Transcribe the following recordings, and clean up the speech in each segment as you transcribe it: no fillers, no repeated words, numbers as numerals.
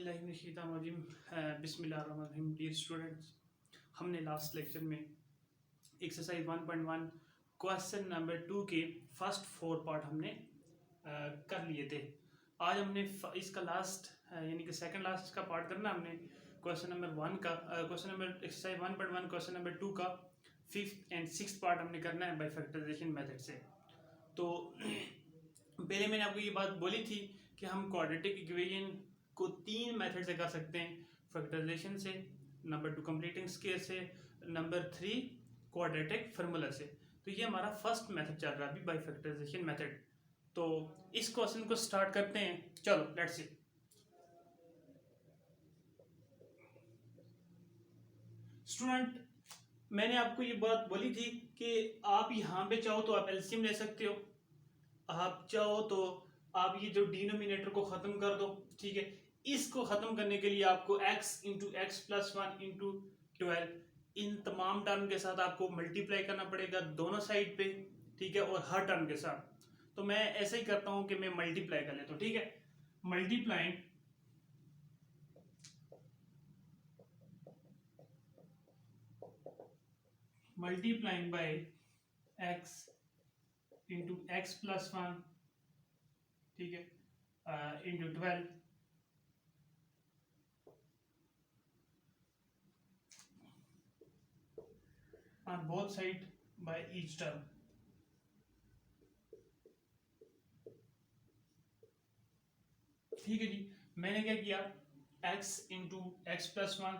बिस्मिल्लाहिर्रहमानिर्रहीम। Dear students, हमने last lecture में एक्सरसाइज 1.1 क्वेश्चन नंबर 2 के फर्स्ट 4 पार्ट हमने कर लिए थे। आज हमने इसका लास्ट यानी कि सेकंड लास्ट का पार्ट करना। हमने क्वेश्चन नंबर 1 का question number exercise 1.1 question number 2 का 5th एंड 6th पार्ट हमने करना है बाय फैक्टराइजेशन मेथड से। तो पहले मैंने आपको ये बात बोली थी कि हम क्वाड्रेटिक इक्वेशन को 3 मेथड से कर सकते हैं, फैक्टराइजेशन से, नंबर 2 कंप्लीटिंग स्केयर से, नंबर 3 क्वाड्रेटिक फार्मूला से। तो ये हमारा फर्स्ट मेथड चल रहा है अभी बाय फैक्टराइजेशन मेथड। तो इस क्वेश्चन को स्टार्ट करते हैं। चलो लेट्स सी। स्टूडेंट, मैंने आपको ये बात बोली थी कि आप यहाँ पे चाहो तो आप एलसीएम ले सकते हो, आप चाहो तो आप ये जो डिनोमिनेटर को खत्म कर दो, ठीक है। इसको खत्म करने के लिए आपको x into x plus 1 into 12 इन तमाम टर्म के साथ आपको मल्टीप्लाई करना पड़ेगा दोनों साइड पे, ठीक है, और हर टर्म के साथ। तो मैं ऐसे ही करता हूं कि मैं मल्टीप्लाई कर लेता हूं, ठीक है। Multiplying by x into x plus 1, ठीक है, into 12 on both side by each term। ठीक है जी, मैंने क्या किया, x into x plus 1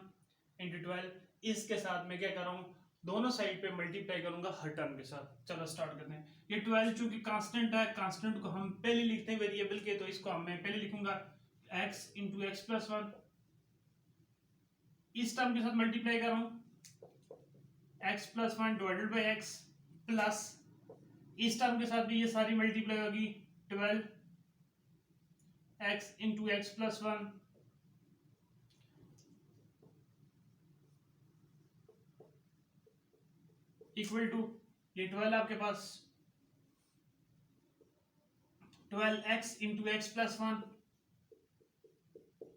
into 12 इसके साथ मैं क्या कर रहा हूँ, दोनों साइड पे मल्टीप्लाई करूंगा हर टर्म के साथ। चलो स्टार्ट करते हैं। ये 12 चूंकि कांस्टेंट है, कांस्टेंट को हम पहले लिखते हैं वेरिएबल के, तो इसको मैं पहले लिखूंगा x इंटू एक्स प्लस 1, इस टर्म के साथ मल्टीप्लाई कर रहा हूँ x plus 1 divided by x, plus इस टर्म के साथ भी ये सारी मल्टीप्लाई होगी 12 x into x plus 1 equal to ये 12 आपके पास 12x into x plus 1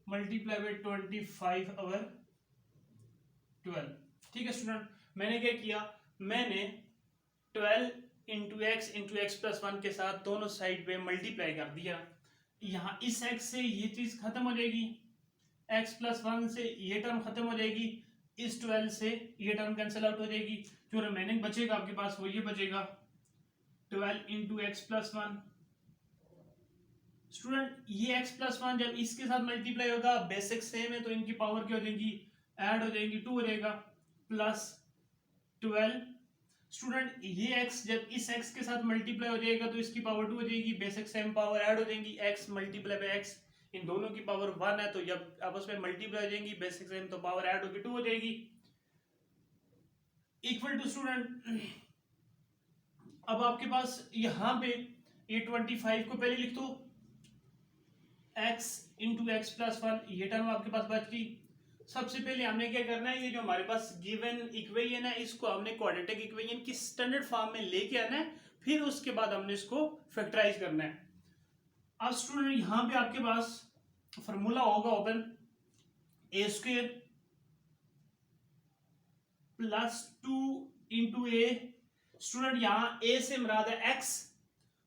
multiply by 25 over 12। ठीक है स्टूडेंट, मैंने क्या किया, मैंने 12 इंटू एक्स प्लस 1 के साथ दोनों साइड पे मल्टीप्लाई कर दिया। यहाँ इस x से ये चीज खत्म हो जाएगी, x प्लस 1 से ये टर्म खत्म हो जाएगी, इस 12 से ये टर्म कैंसिल आउट हो जाएगी। जो रिमेनिंग बचेगा आपके पास वो ये बचेगा 12 इंटू एक्स प्लस 1। स्टूडेंट, ये x प्लस 1 जब इसके साथ मल्टीप्लाई होगा, बेसिक सेम है तो इनकी पावर क्या हो जाएगी, ऐड हो जाएगी, 2 हो जाएगा, प्लस 12। स्टूडेंट, ये x जब इस x के साथ मल्टीप्लाई हो जाएगा तो इसकी पावर 2 हो जाएगी, बेसिक सेम पावर ऐड हो जाएंगी, x मल्टीप्लाई बाय x, इन दोनों की पावर 1 है तो जब आपस में मल्टीप्लाई हो जाएंगी बेसिक सेम तो पावर ऐड होगी 2 हो जाएगी, इक्वल टू स्टूडेंट। अब आपके पास यहाँ पे ये 25 को पहले लिख दो, x इंटू एक्स प्लस 1, ये टर्म आपके पास बच गई। सबसे पहले हमने क्या करना है, ये जो हमारे पास गिवन इक्वेशन है इसको हमने क्वाड्रेटिक इक्वेशन की स्टैंडर्ड फॉर्म में लेके आना है, फिर उसके बाद हमने इसको फैक्टराइज करना है। अब स्टूडेंट यहां पे आपके पास फॉर्मूला होगा ओपन, ए स्क्वायर प्लस 2 इंटू ए। स्टूडेंट यहां ए से मुराद है x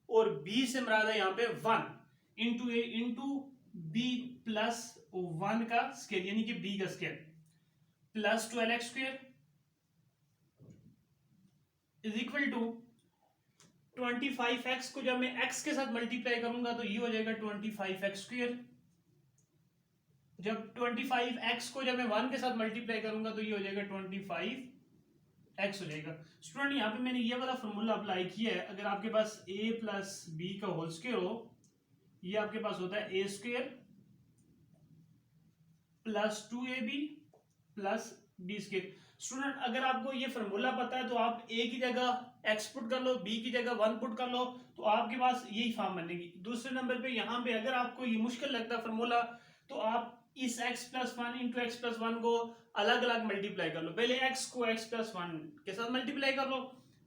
और b से मुराद है यहां पे 1 into a into b plus 1 का स्केयर यानी कि b का square, plus 12x square is equal to 25x को जब मैं x के साथ मल्टीप्लाई करूंगा तो ये हो जाएगा 25x स्क्वायर। जब 25x को जब मैं 1 के साथ मल्टीप्लाई करूंगा तो ये हो जाएगा 25x हो जाएगा। स्टूडेंट, यहाँ पे मैंने ये वाला फॉर्मूला अप्लाई किया है। अगर आपके पास a प्लस बी का होल स्क्वायर हो, ये आपके पास होता है a स्क्वायर plus 2ab plus b square. Student, अगर आपको ये फॉर्मूला पता है तो आप a की जगह x पुट कर लो, b की जगह 1 पुट कर लो, तो आपके पास यही फॉर्म बनेगी। दूसरे नंबर पे यहाँ पे अगर आपको ये मुश्किल लगता है फॉर्मूला, तो आप इस x plus 1 into x plus 1 को अलग अलग मल्टीप्लाई कर लो। पहले x को x प्लस 1 के साथ मल्टीप्लाई कर लो,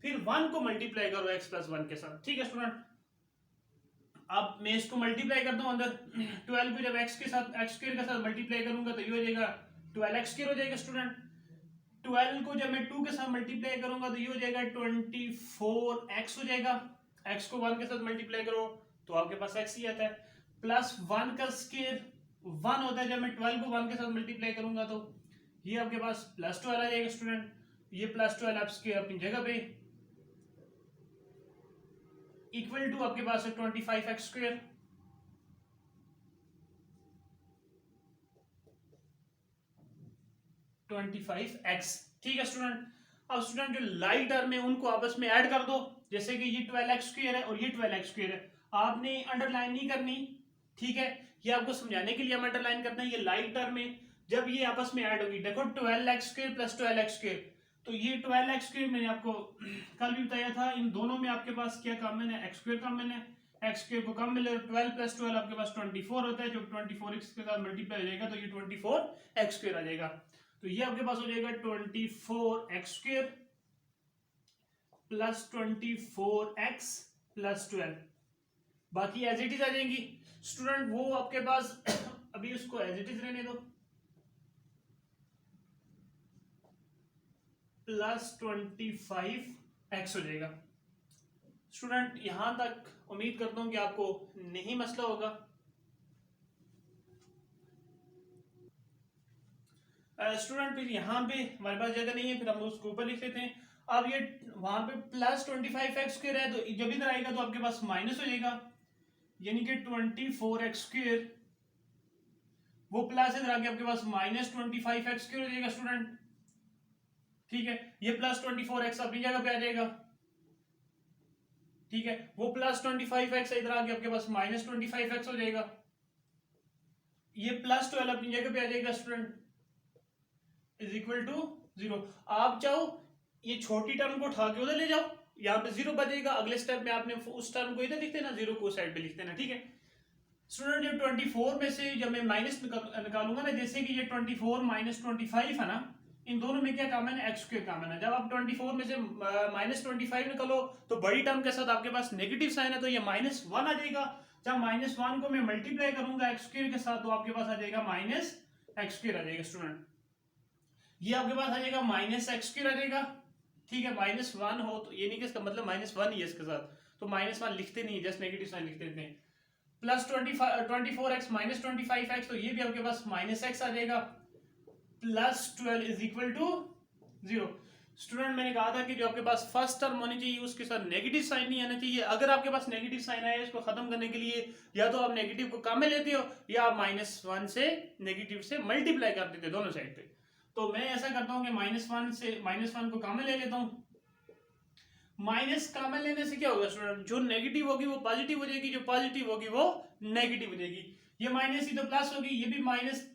फिर 1 को मल्टीप्लाई करो x प्लस 1 के साथ। ठीक है स्टूडेंट, अब मैं इसको मल्टीप्लाई करता हूँ अंदर 12 को जब x के साथ x स्क्वायर के साथ मल्टीप्लाई करूंगा तो ये हो जाएगा 12x स्क्वायर हो जाएगा स्टूडेंट। 12 को जब मैं 2 के साथ मल्टीप्लाई करूंगा तो ये हो जाएगा 24x हो जाएगा। x को 1 के साथ मल्टीप्लाई करो तो आपके पास x ही आता है। प्लस 1 का स्क्वायर 1 होता है, जब मैं 12 को 1 के साथ मल्टीप्लाई करूंगा तो ये आपके पास प्लस 12 आ जाएगा स्टूडेंट। ये प्लस 12 आप स्क्वायर अपनी जगह पे इक्वल टू आपके पास है 25x स्क्वायर। ठीक है स्टूडेंट। अब स्टूडेंट जो लाइट टर्म है उनको आपस में ऐड कर दो, जैसे कि ये 12x स्क्वायर है और ये 12x स्क्वायर है। आपने अंडरलाइन नहीं करनी, ठीक है, ये आपको समझाने के लिए हम अंडरलाइन करते हैं। ये लाइट टर्म है, जब ये आपस में ऐड होगी, देखो 12x square plus 12x square, तो ये 12x स्क्वायर मैंने आपको कल भी बताया था, इन दोनों में आपके पास क्या कॉमन है, x स्क्वायर कॉमन है। x स्क्वायर को कम मिले 12 प्लस 12 आपके पास 24 होता है, जब 24x के साथ मल्टीप्लाई हो जाएगा तो ये 24x स्क्वायर आ जाएगा। तो ये आपके पास हो जाएगा 24x square plus 24x plus 12, बाकी एज इट इज आ जाएंगी स्टूडेंट। वो आपके पास अभी उसको एज इट इज रहने दो, प्लस 25x हो जाएगा स्टूडेंट। यहां तक उम्मीद करता हूं कि आपको नहीं मसला होगा। स्टूडेंट फिर यहाँ पे हमारे पास जगह नहीं है, फिर हम उसको ऊपर लिख लेते हैं। अब ये वहां पे प्लस 25x स्क्वायर है, तो जब इधर आएगा तो आपके पास माइनस हो जाएगा, यानी कि 24x स्क्वायर, वो प्लस इधर आके आपके पास माइनस 25x स्क्वायर हो जाएगा स्टूडेंट। ठीक है, ये प्लस 24x अपनी जगह पे आ जाएगा, ठीक है, वो प्लस 25x इधर आके आपके पास माइनस 25x हो जाएगा, ये प्लस 12 अपनी जगह पे आ जाएगा स्टूडेंट, इज इक्वल टू 0। आप चाहो ये छोटी टर्म को उठा के उधर ले जाओ, यहाँ पे 0 बचेगा, अगले स्टेप में आपने उस टर्म को इधर लिख देना, 0 को साइड पे लिख देना, ठीक है स्टूडेंट। जब 24 में से जब मैं माइनस निकालूंगा ना, जैसे कि ये 24 माइनस 25 है ना, इन दोनों में क्या कॉमन है, x स्क्वायर कॉमन है। जब आप 24 में से माइनस 25 निकालो तो बड़ी टर्म के साथ आपके पास नेगेटिव साइन है, तो ये -1 आ जाएगा। जब -1 को मैं मल्टीप्लाई करूंगा x स्क्वायर के साथ तो आपके पास आ जाएगा माइनस x स्क्वायर आ जाएगा स्टूडेंट। ये आपके पास आ जाएगा माइनस x स्क्वायर आ जाएगा, ठीक है। -1 हो तो ये नहीं कि इसका मतलब -1 ही है इसके साथ, तो -1 लिखते नहीं, जस्ट नेगेटिव साइन लिख देते हैं। प्लस 24x माइनस 25x, तो ये भी आपके पास -x आ जाएगा, plus 12 is equal to 0। Student मैंने कहा था कि जो आपके पास फर्स्ट टर्म होनी चाहिए उसके साथ नेगेटिव साइन नहीं आना चाहिए। अगर आपके पास नेगेटिव साइन आया, इसको खत्म करने के लिए या तो आप नेगेटिव को कम में लेते हो या आप -1 से नेगेटिव से मल्टीप्लाई कर देते दोनों साइड पे। तो मैं ऐसा करता हूँ कि -1 को कॉमन ले लेता हूँ। माइनस कॉमन लेने से क्या होगा स्टूडेंट, जो नेगेटिव होगी वो पॉजिटिव हो जाएगी, जो पॉजिटिव होगी वो नेगेटिव हो जाएगी। ये माइनस ही तो प्लस होगी, ये भी माइनस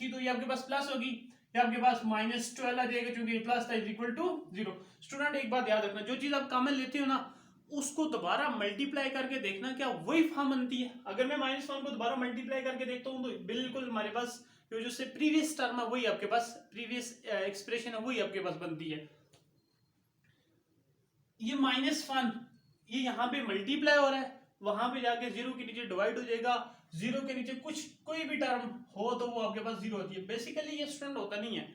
थी तो ये आपके पास प्लस होगी, ये आपके पास -12 आ जाएगा क्योंकि प्लस था, इज इक्वल टू 0। स्टूडेंट एक बात याद रखना, जो चीज आप कॉमन लेते हो ना उसको दोबारा मल्टीप्लाई करके देखना क्या वही फॉर्म बनती है। अगर मैं -1 को दोबारा मल्टीप्लाई करके देखता हूँ तो बिल्कुल हमारे पास जो से प्रीवियस टर्म है वही आपके पास, प्रीवियस एक्सप्रेशन है वही आपके पास बनती है। ये -1 ये यहाँ पे मल्टीप्लाई हो रहा है, वहां पे जाके 0 के नीचे डिवाइड हो जाएगा। 0 के नीचे कुछ कोई भी टर्म हो तो वो आपके पास 0 होती है। बेसिकली ये स्टूडेंट होता नहीं है,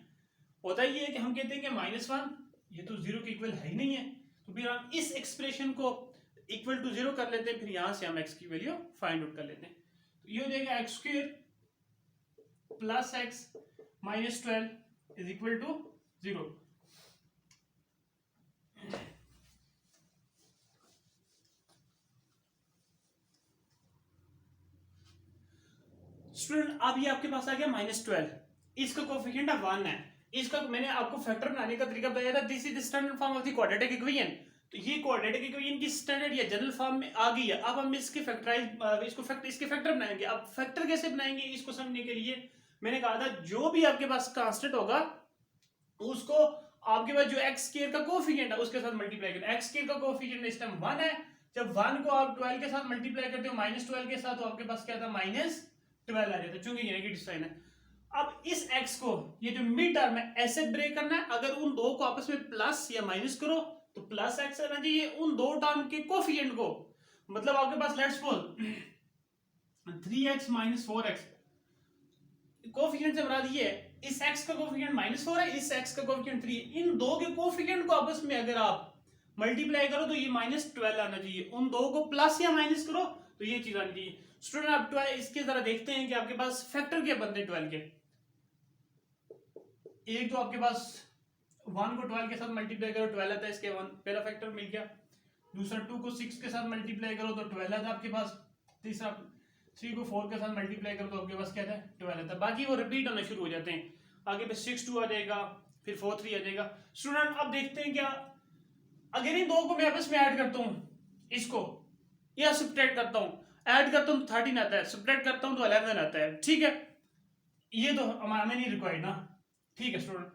होता ये है कि हम कहते हैं कि -1 ये तो 0 के इक्वल है ही नहीं है, तो फिर हम इस एक्सप्रेशन को इक्वल टू 0 कर लेते हैं, फिर यहां से हम x की वैल्यू फाइंड आउट कर लेते हैं। तो ये हो जाएगा x square plus x -12 is equal to 0। Student अब ये आपके पास आ गया -12, इसका कोएफिशिएंट 1 है। इसका मैंने आपको फैक्टर बनाने का तरीका बताया था, this is the standard form of the quadratic equation. तो ये क्वाड्रेटिक इक्वेशन की स्टैंडर्ड या जनरल फॉर्म में आ गई है। अब हम इसके इसके फैक्टर बनाएंगे। अब फैक्टर कैसे बनाएंगे इसको समझने के लिए मैंने कहा था जो भी आपके पास कांस्टेंट होगा उसको आपके पास जो x स्क्वायर का कोएफिशिएंट है उसके साथ मल्टीप्लाई करना। x स्क्वायर का कोएफिशिएंट इस टाइम 1 है, जब 1 को आप 12 के साथ मल्टीप्लाई करते हो -12 के साथ तो आपके पास क्या था -12 आ जाता है, चूंकि ये नेगेटिव साइन है। अब इस x को ये जो मिड टर्म है ऐसे ब्रेक करना है। अगर उन दो को आपस में प्लस या माइनस करो तो प्लस x आना चाहिए, उन दो टर्म के कोएफिशिएंट को मतलब आपके पास let's suppose 3x minus 4x coefficient से मुराद ये है, इस x का कोफिशिएंट -4 है, इस x का कोफिशिएंट 3 है। इन दो के कोफिशिएंट को आपस में अगर आप मल्टीप्लाई करो तो ये -12 आना चाहिए, उन दो को प्लस या माइनस करो तो ये चीज आनी चाहिए। स्टूडेंट आप 12 इसके जरा देखते हैं कि आपके पास फैक्टर क्या बनते हैं 12 के। एक तो आपके पास 1 को 12 के साथ मल्टीप्लाई करो 12 आता है, इसके 1 पहला फैक्टर मिल गया। दूसरा 2 को 6 के साथ मल्टीप्लाई करो तो 12 आता है आपके पास। तीसरा 3 को 4 के साथ मल्टीप्लाई करो तो आपके पास क्या था 12 आता है। बाकी वो रिपीट होना शुरू हो जाते हैं, आगे पे 6 2 आ जाएगा, फिर 4 3 आ जाएगा। स्टूडेंट अब देखते हैं क्या, अगर इन दो को मैं आपस में ऐड करता हूं, इसको या सब्ट्रैक्ट करता हूं, ऐड करता हूं तो 13 आता है, सब्ट्रैक्ट करता हूं तो 11 आता है, ठीक है। ये तो हमें नहीं रिक्वायर्ड ना, ठीक है स्टूडेंट।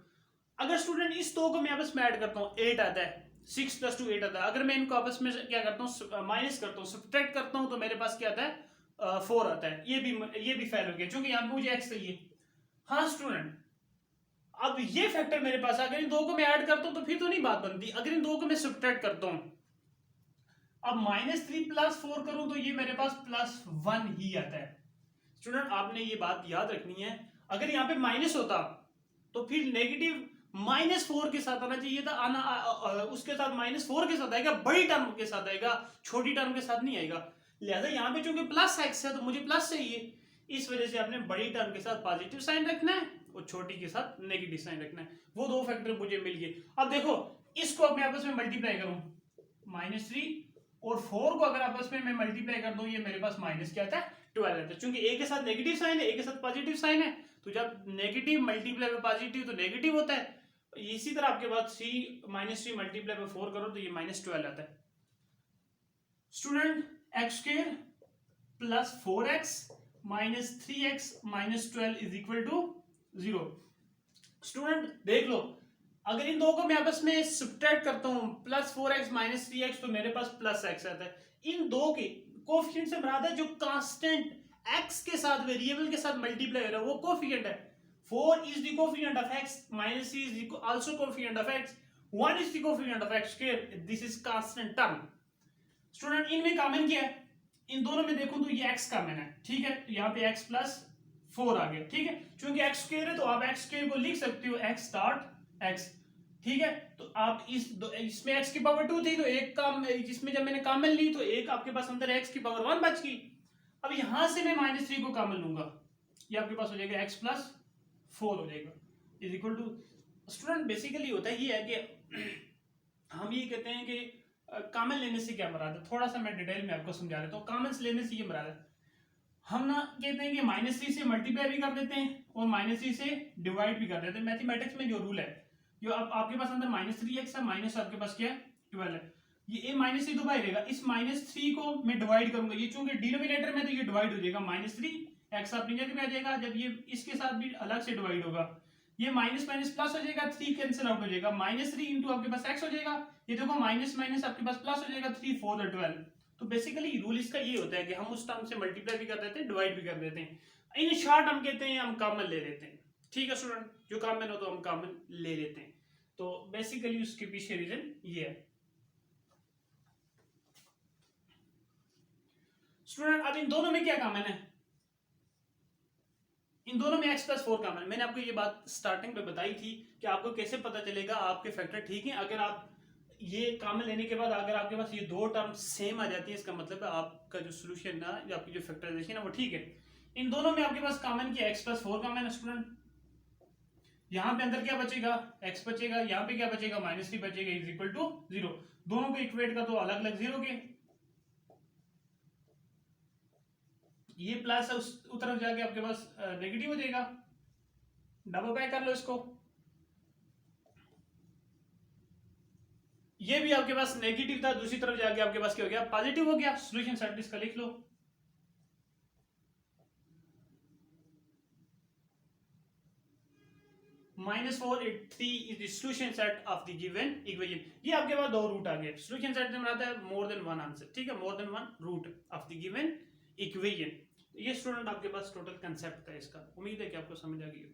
अगर स्टूडेंट इस दो को मैं आपस में ऐड करता हूं 8 आता है, 6 + 2 8 आता है। अगर मैं इनको आपस में क्या करता हूं माइनस करता हूं, सब्ट्रैक्ट करता हूं तो मेरे पास क्या आता है 4 आता है। ये भी फेल हो गया क्योंकि यहां पे मुझे x चाहिए। हाँ स्टूडेंट, अब ये फैक्टर मेरे पास, अगर इन दो को मैं ऐड करता हूं तो फिर तो नहीं बात बनती। अगर इन दो को मैं सब्ट्रैक्ट करता हूं, अब -3 + 4 करूं तो ये मेरे पास +1 ही आता है। स्टूडेंट आपने ये बात याद रखनी है, अगर यहाँ पे माइनस होता तो फिर नेगेटिव -4 के साथ आना चाहिए था, उसके साथ -4 के साथ आएगा, बड़ी टर्म के साथ आएगा, छोटी टर्म के साथ नहीं आएगा। लिहाजा यहाँ पे चूंकि +x है तो मुझे प्लस चाहिए, इस वजह से आपने बड़ी टर्म के साथ पॉजिटिव साइन रखना है और छोटी के साथ नेगेटिव साइन रखना है। वो दो फैक्टर मुझे मिल गए। अब देखो इसको अपने आपस में मल्टीप्लाई करूं, -3 और 4 को अगर आपस में मैं मल्टीप्लाई कर दूं, ये मेरे पास माइनस क्या आता है 12 आता है। चूंकि ए के साथ नेगेटिव साइन है, ए के साथ पॉजिटिव साइन है, तो जब नेगेटिव मल्टीप्लाई में पॉजिटिव तो नेगेटिव होता है। इसी तरह आपके पास -3 मल्टीप्लाई में 4 करो तो ये -12 आता है। Student x² + 4x - 3x - 12 = 0। Student देख लो, अगर इन दो को मैं आपस में सब्ट्रैक्ट करता हूं +4x - 3x तो मेरे पास +x आता है। इन दो के कोफिशिएंट से मुराद है जो कांस्टेंट x के साथ वेरिएबल के साथ मल्टीप्लाई हो रहा है, वो कोफिशिएंट है। 4 is the coefficient of x, -3 is the also coefficient of x, 1 is the coefficient of x², this is constant term। Student इनमें कॉमन क्या है, इन दोनों में देखूं तो ये x कॉमन है, ठीक है। तो यहाँ पे x + 4 आ गया, ठीक है। चूंकि x² है तो आप x² को लिख सकते हो x.x, ठीक है। तो आप इसमें x की पावर 2 थी तो एक काम, जिसमें जब मैंने कॉमन ली तो एक आपके पास अंदर x की पावर 1 बच गई। अब यहां से मैं -3 को कॉमन लूंगा, ये आपके पास हो जाएगा x + 4 हो जाएगा = स्टूडेंट बेसिकली होता है ये है कि हम ये कहते हैं कि कॉमन लेने से क्या मुराद है, थोड़ा सा मैं डिटेल में आपको समझा देता हूँ। कॉमन लेने से ये मुराद है, हम ना कहते हैं कि -3 से मल्टीप्लाई भी कर देते हैं और -3 से डिवाइड भी कर देते हैं। मैथमेटिक्स में जो रूल है, जो अब आपके पास अंदर -3x है, माइनस आपके पास क्या है 12 है, ये -3 तो बाहर रहेगा, इस -3 को मैं डिवाइड करूंगा, ये चूंकि डिनोमिनेटर में तो ये डिवाइड हो जाएगा, -3x अपनी जगह में आ जाएगा। जब ये इसके साथ भी अलग से डिवाइड होगा, ये माइनस माइनस प्लस हो जाएगा, 3 कैंसिल आउट हो जाएगा, -3 इंटू आपके पास x हो जाएगा, ये देखो माइनस माइनस आपके पास प्लस हो जाएगा, 3 4 12। तो बेसिकली रूल इसका ये होता है कि हम उस टर्म से मल्टीप्लाई भी कर देते हैं, डिवाइड भी कर देते हैं। इन शॉर्ट हम कहते हैं हम कॉमन ले लेते हैं, ठीक है स्टूडेंट, जो कॉमन हो तो हम कॉमन ले लेते हैं। तो बेसिकली उसके पीछे रीजन ये है। स्टूडेंट अब इन दोनों में क्या कॉमन है, इन दोनों में x + 4 कॉमन। मैंने आपको ये बात स्टार्टिंग में बताई थी कि आपको कैसे पता चलेगा आपके फैक्टर ठीक हैं। अगर आप ये कॉमन लेने के बाद अगर आपके पास ये दो टर्म सेम आ जाती है, इसका मतलब है आपका जो सोल्यूशन ना, या आपकी जो फैक्टराइजेशन है वो ठीक है। इन दोनों में आपके पास कॉमन क्या x + 4 कॉमन है स्टूडेंट। यहाँ पे अंदर क्या बचेगा, x बचेगा, यहाँ पे क्या बचेगा -3 बचेगा = 0। दोनों को इक्वेट कर दो अलग अलग 0 के, ये प्लस है उस तरफ जाके आपके पास नेगेटिव हो जाएगा, डबल पैक कर लो इसको। ये भी आपके पास नेगेटिव था, दूसरी तरफ जाके आपके पास क्या हो गया पॉजिटिव हो गया। सॉल्यूशन सेट इसका लिख लो, -4 3 is the solution set of the given equation। ये आपके पास दो रूट आ गए, सॉल्यूशन सेट में आता है मोर देन वन आंसर, ठीक है, more than one root of the given equation. ये स्टूडेंट आपके पास टोटल कंसेप्ट था इसका, उम्मीद है कि आपको समझ आ गई।